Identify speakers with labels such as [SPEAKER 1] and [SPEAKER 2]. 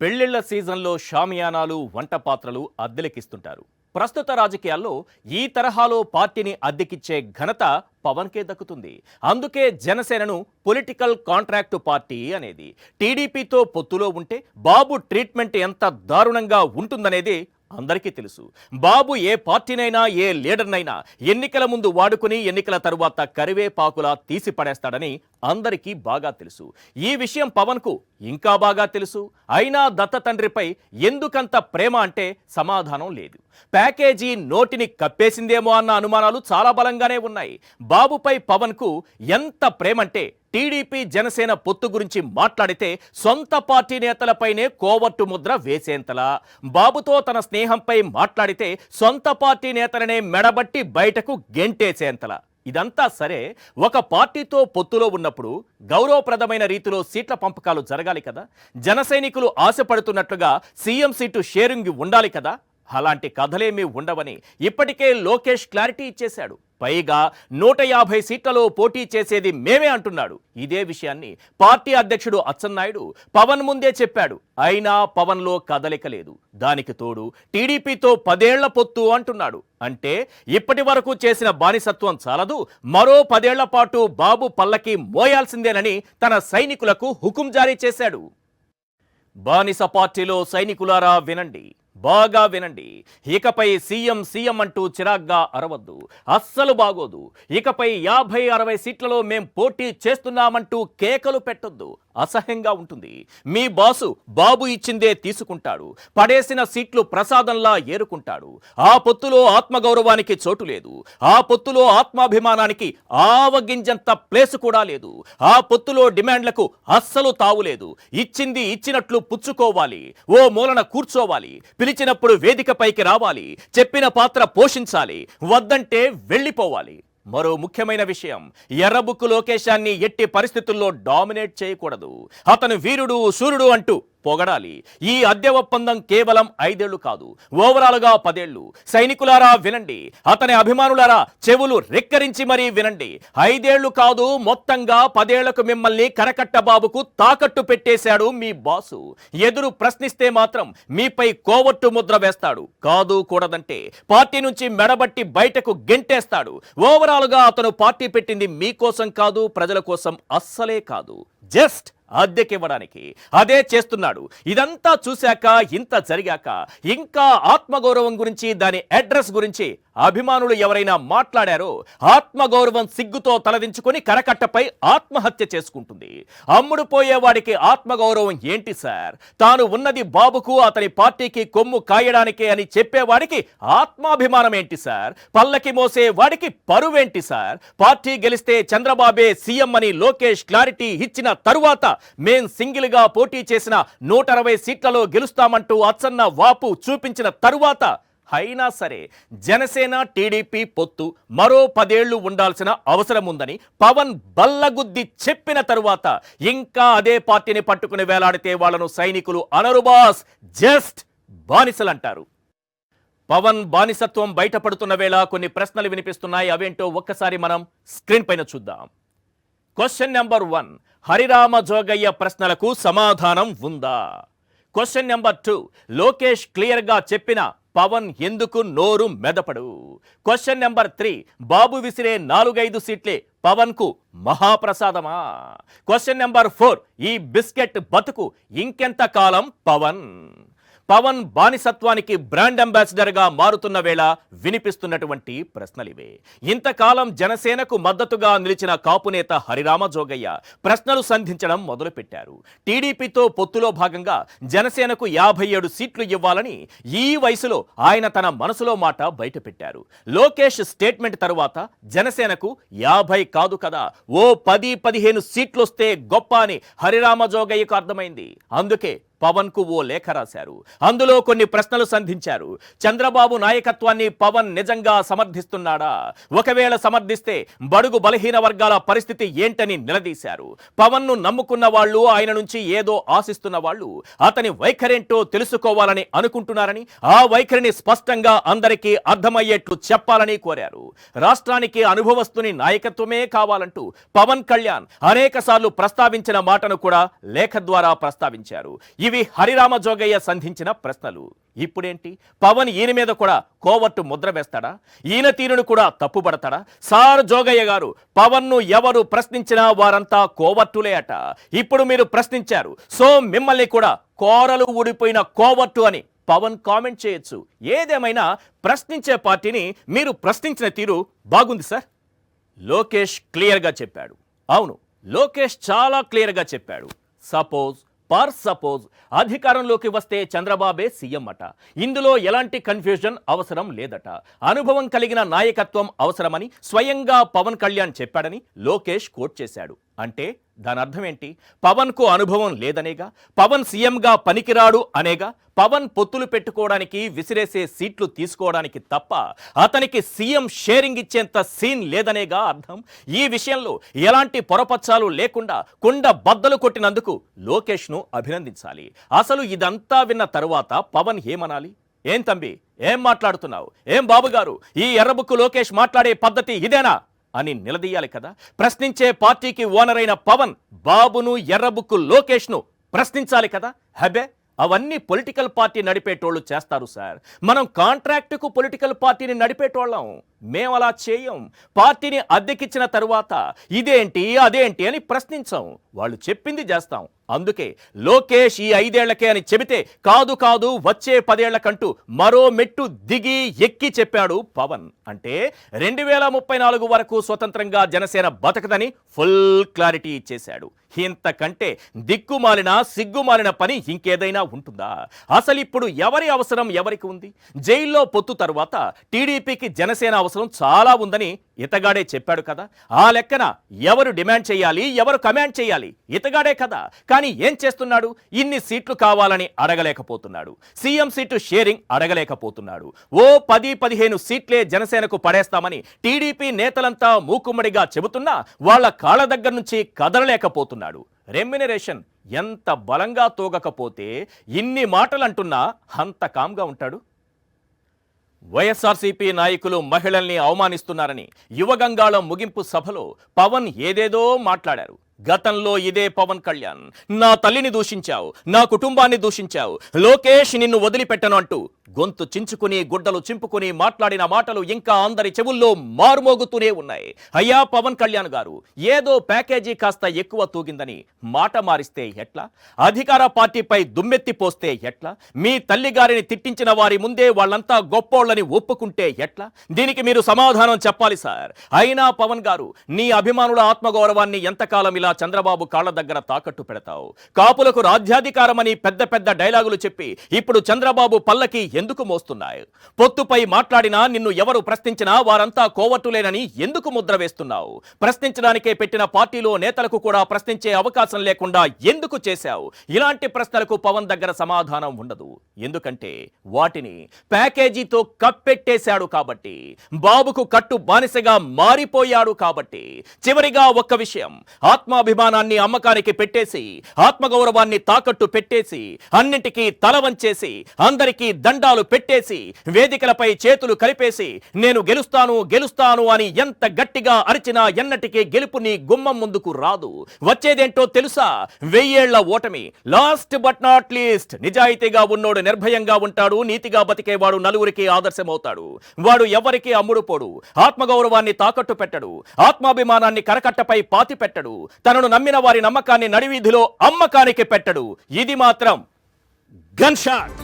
[SPEAKER 1] పెళ్లిళ్ల సీజన్లో షామియానాలు వంట పాత్రలు అద్దెలకిస్తుంటారు. ప్రస్తుత రాజకీయాల్లో ఈ తరహాలో పార్టీని అద్దెకిచ్చే ఘనత పవన్కే దక్కుతుంది. అందుకే జనసేనను పొలిటికల్ కాంట్రాక్టు పార్టీ అనేది. టీడీపీతో పొత్తులో ఉంటే బాబు ట్రీట్మెంట్ ఎంత దారుణంగా ఉంటుందనేది అందరికీ తెలుసు. బాబు ఏ పార్టీనైనా ఏ లీడర్నైనా ఎన్నికల ముందు వాడుకుని ఎన్నికల తరువాత కరివేపాకులా తీసి పడేస్తాడని అందరికీ బాగా తెలుసు. ఈ విషయం పవన్కు ఇంకా బాగా తెలుసు. అయినా దత్త తండ్రిపై ఎందుకంత ప్రేమ అంటే సమాధానం లేదు. ప్యాకేజీ నోటిని కప్పేసిందేమో అన్న అనుమానాలు చాలా బలంగానే ఉన్నాయి. బాబుపై పవన్కు ఎంత ప్రేమంటే టీడీపీ జనసేన పొత్తు గురించి మాట్లాడితే సొంత పార్టీ నేతలపైనే కోవర్టు ముద్ర వేసేంతలా, బాబుతో తన స్నేహంపై మాట్లాడితే సొంత పార్టీ నేతలనే మెడబట్టి బయటకు గెంటేసేంతలా. ఇదంతా సరే, ఒక పార్టీతో పొత్తులో ఉన్నప్పుడు గౌరవప్రదమైన రీతిలో సీట్ల పంపకాలు జరగాలి కదా. జన సైనికులు ఆశపడుతున్నట్లుగా సీఎం సీటు షేరింగ్ ఉండాలి కదా. అలాంటి కథలేమీ ఉండవని ఇప్పటికే లోకేష్ క్లారిటీ ఇచ్చేశాడు. పైగా 150 సీట్లలో పోటీ చేసేది మేమే అంటున్నాడు. ఇదే విషయాన్ని పార్టీ అధ్యక్షుడు అచ్చెన్నాయుడు పవన్ ముందే చెప్పాడు. అయినా పవన్లో కదలిక లేదు. దానికి తోడు టీడీపీతో 10 ఏళ్ల పొత్తు అంటున్నాడు. అంటే ఇప్పటి వరకు చేసిన బానిసత్వం చాలదు, మరో 10 ఏళ్ల పాటు బాబు పల్లకి మోయాల్సిందేనని తన సైనికులకు హుకుం జారీ చేశాడు. బానిస పార్టీలో సైనికులారా వినండి, బాగా వినండి. ఇకపై సీఎం అంటూ చిరాగ్గా అరవద్దు, అస్సలు బాగోదు. ఇకపై 50-60 సీట్లలో మేం పోటీ చేస్తున్నామంటూ కేకలు పెట్టొద్దు, అసహ్యంగా ఉంటుంది. మీ బాసు బాబు ఇచ్చిందే తీసుకుంటాడు, పడేసిన సీట్లు ప్రసాదంలా ఏరుకుంటాడు. ఆ పొత్తులో ఆత్మగౌరవానికి చోటు లేదు. ఆ పొత్తులో ఆత్మాభిమానానికి ఆవగింజంత ప్లేసు కూడా లేదు. ఆ పొత్తులో డిమాండ్లకు అస్సలు తావులేదు. ఇచ్చింది ఇచ్చినట్లు పుచ్చుకోవాలి, ఓ మూలన కూర్చోవాలి, పిలిచినప్పుడు వేదికపైకి రావాలి, చెప్పిన పాత్ర పోషించాలి, వద్దంటే వెళ్ళిపోవాలి. మరో ముఖ్యమైన విషయం, ఎర్రబుక్కు లోకేశాన్ని ఎట్టి పరిస్థితుల్లో డామినేట్ చేయకూడదు. అతను వీరుడు శూరుడు అంటూ పొగడాలి. ఈ అద్దె ఒప్పందం కేవలం 5 ఏళ్లు కాదు, ఓవరాల్గా 10 ఏళ్లు. సైనికులారా వినండి, అతని అభిమానులారా చెవులు రెక్కరించి మరీ వినండి. 5 ఏళ్లు కాదు, మొత్తంగా 10 ఏళ్లకు మిమ్మల్ని కరకట్ట బాబుకు తాకట్టు పెట్టేశాడు మీ బాసు. ఎదురు ప్రశ్నిస్తే మాత్రం మీపై కోవట్టు ముద్ర వేస్తాడు. కాదు కూడదంటే పార్టీ నుంచి మెడబట్టి బయటకు గెంటేస్తాడు. ఓవరాల్గా అతను పార్టీ పెట్టింది మీకోసం కాదు, ప్రజల కోసం అస్సలే కాదు, జస్ట్ అద్దెకివ్వడానికి. అదే చేస్తున్నాడు. ఇదంతా చూశాక, ఇంత జరిగాక ఇంకా ఆత్మగౌరవం గురించి, దాని అడ్రస్ గురించి అభిమానులు ఎవరైనా మాట్లాడారో ఆత్మగౌరవం సిగ్గుతో తలదించుకొని కరకట్టపై ఆత్మహత్య చేసుకుంటుంది. అమ్ముడు పోయేవాడికి ఆత్మగౌరవం ఏంటి సార్? తాను ఉన్నది బాబుకు, అతని పార్టీకి కొమ్ము కాయడానికే అని చెప్పేవాడికి ఆత్మాభిమానం ఏంటి సార్? పల్లకి మోసే వాడికి పరువేంటి సార్? పార్టీ గెలిస్తే చంద్రబాబే సీఎం అని లోకేష్ క్లారిటీ ఇచ్చిన తరువాత మేం సింగిల్ గా పోటీ చేసిన 160 సీట్లలో గెలుస్తామంటూ అచ్చన్న వాపు చూపించిన తరువాత అయినా సరే జనసేన టీడీపీ పొత్తు మరో 10 ఏళ్లు ఉండాల్సిన అవసరం ఉందని పవన్ బల్లగుద్ది చెప్పిన తరువాత ఇంకా అదే పార్టీని పట్టుకుని వేలాడితే వాళ్లను సైనికులు అనరు బాస్, జస్ట్ బానిసలంటారు. పవన్ బానిసత్వం బయటపడుతున్న వేళ కొన్ని ప్రశ్నలు వినిపిస్తున్నాయి. అవేంటో ఒక్కసారి మనం స్క్రీన్ పైన చూద్దాం. క్వశ్చన్ నెంబర్ 1, హరిరామ జోగయ్య ప్రశ్నలకు సమాధానం ఉందా? క్వశ్చన్ నెంబర్ 2, లోకేష్ క్లియర్గా చెప్పిన పవన్ ఎందుకు నోరు మెదపడు? క్వశ్చన్ నెంబర్ 3, బాబు విసిరే 4-5 సీట్లే పవన్ కు మహాప్రసాదమా? క్వశ్చన్ నెంబర్ 4, ఈ బిస్కెట్ బతుకు ఇంకెంత కాలం పవన్? పవన్ బానిసత్వానికి బ్రాండ్ అంబాసిడర్ గా మారుతున్న వేళ వినిపిస్తున్నటువంటి ప్రశ్నలివే. ఇంతకాలం జనసేనకు మద్దతుగా నిలిచిన కాపునేత హరిరామ జోగయ్య ప్రశ్నలు సంధించడం మొదలుపెట్టారు. టీడీపీతో పొత్తులో భాగంగా జనసేనకు 57 సీట్లు ఇవ్వాలని ఈ వయసులో ఆయన తన మనసులో మాట బయటపెట్టారు. లోకేష్ స్టేట్మెంట్ తరువాత జనసేనకు 50 కాదు కదా, ఓ 10-15 సీట్లొస్తే గొప్ప అని హరిరామ జోగయ్యకు అర్థమైంది. అందుకే పవన్ కు ఓ లేఖ రాశారు. అందులో కొన్ని ప్రశ్నలు సంధించారు. చంద్రబాబు నాయకత్వాన్ని పవన్ నిజంగా సమర్థిస్తున్నాడా? ఒకవేళ సమర్థిస్తే బడుగు బలహీన వర్గాల పరిస్థితి ఏంటని నిలదీశారు. పవన్ ను నమ్ముకున్న వాళ్ళు, ఆయన నుంచి ఏదో ఆశిస్తున్న వాళ్ళు అతని వైఖరేంటో తెలుసుకోవాలని అనుకుంటున్నారని, ఆ వైఖరిని స్పష్టంగా అందరికీ అర్థమయ్యేట్లు చెప్పాలని కోరారు. రాష్ట్రానికి అనుభవస్తుని నాయకత్వమే కావాలంటూ పవన్ కళ్యాణ్ అనేక సార్లు ప్రస్తావించిన మాటను కూడా లేఖ ద్వారా ప్రస్తావించారు. ఇవి హరిరామ జోగయ్య సంధించిన ప్రశ్నలు. ఇప్పుడేంటి, పవన్ ఈయన మీద కూడా కోవర్టు ముద్ర వేస్తాడా? ఈయన తీరును కూడా తప్పుపడతాడా? సార్ జోగయ్య గారు, పవన్ను ఎవరు ప్రశ్నించినా వారంతా కోవర్టులే అట. ఇప్పుడు మీరు ప్రశ్నించారు, సో మిమ్మల్ని కూడా కోరలు ఊడిపోయిన కోవర్టు అని పవన్ కామెంట్ చేయొచ్చు. ఏదేమైనా ప్రశ్నించే పార్టీని మీరు ప్రశ్నించిన తీరు బాగుంది సార్. లోకేష్ క్లియర్గా చెప్పాడు. అవును, లోకేష్ చాలా క్లియర్గా చెప్పాడు. సపోజ్ అధికారంలోకి వస్తే చంద్రబాబే సీఎం అట. ఇందులో ఎలాంటి కన్ఫ్యూజన్ అవసరం లేదట. అనుభవం కలిగిన నాయకత్వం అవసరమని స్వయంగా పవన్ కళ్యాణ్ చెప్పాడని లోకేష్ కోట్ చేశాడు. అంటే దాని అర్థం ఏంటి? పవన్ కు అనుభవం లేదనేగా, పవన్ సీఎంగా పనికిరాడు అనేగా, పవన్ పొత్తులు పెట్టుకోవడానికి విసిరేసే సీట్లు తీసుకోవడానికి తప్ప అతనికి సీఎం షేరింగ్ ఇచ్చేంత సీన్ లేదనేగా అర్థం. ఈ విషయంలో ఎలాంటి పొరపచ్చాలు లేకుండా కుండ బద్దలు కొట్టినందుకు లోకేష్ను అభినందించాలి. అసలు ఇదంతా విన్న తరువాత పవన్ ఏమనాలి? ఏం తంబి, ఏం మాట్లాడుతున్నావు? ఏం బాబుగారు, ఈ ఎర్రబుక్కు లోకేష్ మాట్లాడే పద్ధతి ఇదేనా అని నిలదీయాలి కదా. ప్రశ్నించే పార్టీకి ఓనర్ అయిన పవన్ బాబును, ఎర్రబుక్కు లోకేష్ను ప్రశ్నించాలి కదా. హబే, అవన్నీ పొలిటికల్ పార్టీ నడిపేటోళ్ళు చేస్తారు సార్. మనం కాంట్రాక్టుకు పొలిటికల్ పార్టీని నడిపేటోళ్ళం, మేము అలా చేయం. పార్టీని అద్దెకిచ్చిన తరువాత ఇదేంటి అదేంటి అని ప్రశ్నించాం, వాళ్ళు చెప్పింది చేస్తాం. అందుకే లోకేష్ ఈ 5 ఏళ్లకే అని చెబితే కాదు కాదు వచ్చే 10 ఏళ్లకంటూ మరో మెట్టు దిగి ఎక్కి చెప్పాడు పవన్. అంటే 2034 వరకు స్వతంత్రంగా జనసేన బతకదని ఫుల్ క్లారిటీ ఇచ్చేశాడు. ఇంతకంటే దిక్కుమాలిన సిగ్గుమాలిన పని ఇంకేదైనా ఉంటుందా? అసలు ఇప్పుడు ఎవరి అవసరం ఎవరికి ఉంది? జైల్లో పొత్తు తరువాత టీడీపీకి జనసేన అవసరం చాలా ఉందని ఇతగాడే చెప్పాడు కదా. ఆ లెక్కన ఎవరు డిమాండ్ చేయాలి, ఎవరు కమాండ్ చేయాలి? ఇతగాడే కదా. కానీ ఏం చేస్తున్నాడు? ఇన్ని సీట్లు కావాలని అడగలేకపోతున్నాడు. సీఎం సీటు షేరింగ్ అడగలేకపోతున్నాడు. ఓ 10-15 సీట్లే జనసేనకు పడేస్తామని టీడీపీ నేతలంతా మూకుమ్మడిగా చెబుతున్నా వాళ్ళ కాళ్ళ దగ్గర నుంచి కదలలేకపోతున్నాడు. రెమ్యునరేషన్ ఎంత బలంగా తోగకపోతే ఇన్ని మాటలంటున్నా అంత కామ్గా ఉంటాడు. వైఎస్ఆర్సీపీ నాయకులు మహిళల్ని అవమానిస్తున్నారని యువగంగాళం ముగింపు సభలో పవన్ ఏదేదో మాట్లాడారు. గతంలో ఇదే పవన్ కళ్యాణ్, నా తల్లిని దూషించావు, నా కుటుంబాన్ని దూషించావు, లోకేష్ నిన్ను వదిలిపెట్టను అంటూ గొంతు చించుకుని గుడ్డలు చింపుకుని మాట్లాడిన మాటలు ఇంకా అందరి చెవుల్లో మారుమోగుతూనే ఉన్నాయి. అయ్యా పవన్ కళ్యాణ్ గారు, ఏదో ప్యాకేజీ కాస్త ఎక్కువ తూగిందని మాట మారిస్తే ఎట్లా? అధికార పార్టీపై దుమ్మెత్తి పోస్తే ఎట్లా? మీ తల్లి గారిని తిట్టించిన వారి ముందే వాళ్ళంతా గొప్పోళ్ళని ఒప్పుకుంటే ఎట్లా? దీనికి మీరు సమాధానం చెప్పాలి సార్. అయినా పవన్ గారు, నీ అభిమానుల ఆత్మగౌరవాన్ని ఎంతకాలం ఇలా చంద్రబాబు కాళ్ల దగ్గర తాకట్టు పెడతావు? కాపులకు రాజ్యాధికారమని పెద్ద పెద్ద డైలాగులు చెప్పి ఇప్పుడు చంద్రబాబు పల్లకి ఎందుకు మోస్తున్నాయి? పొత్తుపై మాట్లాడినా నిన్ను ఎవరు ప్రశ్నించినా వారంతా కోవట్టులేనని ఎందుకు ముద్ర వేస్తున్నావు? ప్రశ్నించడానికే పెట్టిన పార్టీలో నేతలకు కూడా ప్రశ్నించే అవకాశం లేకుండా ఎందుకు చేశావు? ఇలాంటి ప్రశ్నలకు పవన్ దగ్గర సమాధానం ఉండదు. ఎందుకంటే వాటిని ప్యాకేజీతో కప్పెట్టేశాడు కాబట్టి, బాబుకు కట్టు బానిసగా మారిపోయాడు కాబట్టి. చివరిగా ఒక్క విషయం, ఆత్మాభిమానాన్ని అమ్మకానికి పెట్టేసి, ఆత్మగౌరవాన్ని తాకట్టు పెట్టేసి, అన్నింటికీ తల వంచేసి, అందరికీ దండాలు పెట్టేసి, వేదికలపై చేతులు కలిపేసి నేను గెలుస్తాను గెలుస్తాను అని ఎంత గట్టిగా అరిచినా ఎన్నటికీ గెలుపు నీ గుమ్మం ముందుకు రాదు. వచ్చేదేంటో తెలుసా? 1000 ఏళ్ల ఓటమి. లాస్ట్ బట్ నాట్ లీస్ట్, నిజాయితీగా ఉన్నోడు నిర్భయంగా ఉంటాడు, నీతిగా బతికేవాడు నలుగురికి ఆదర్శమవుతాడు. వాడు ఎవరికి అమ్ముడు పోడు, ఆత్మగౌరవాన్ని తాకట్టు పెట్టడు, ఆత్మాభిమానాన్ని కరకట్టపై పాతి పెట్టడు, తనను నమ్మిన వారి నమ్మకాన్ని నడివీధిలో అమ్మకానికి పెట్టడు. ఇది మాత్రం గన్ షాట్.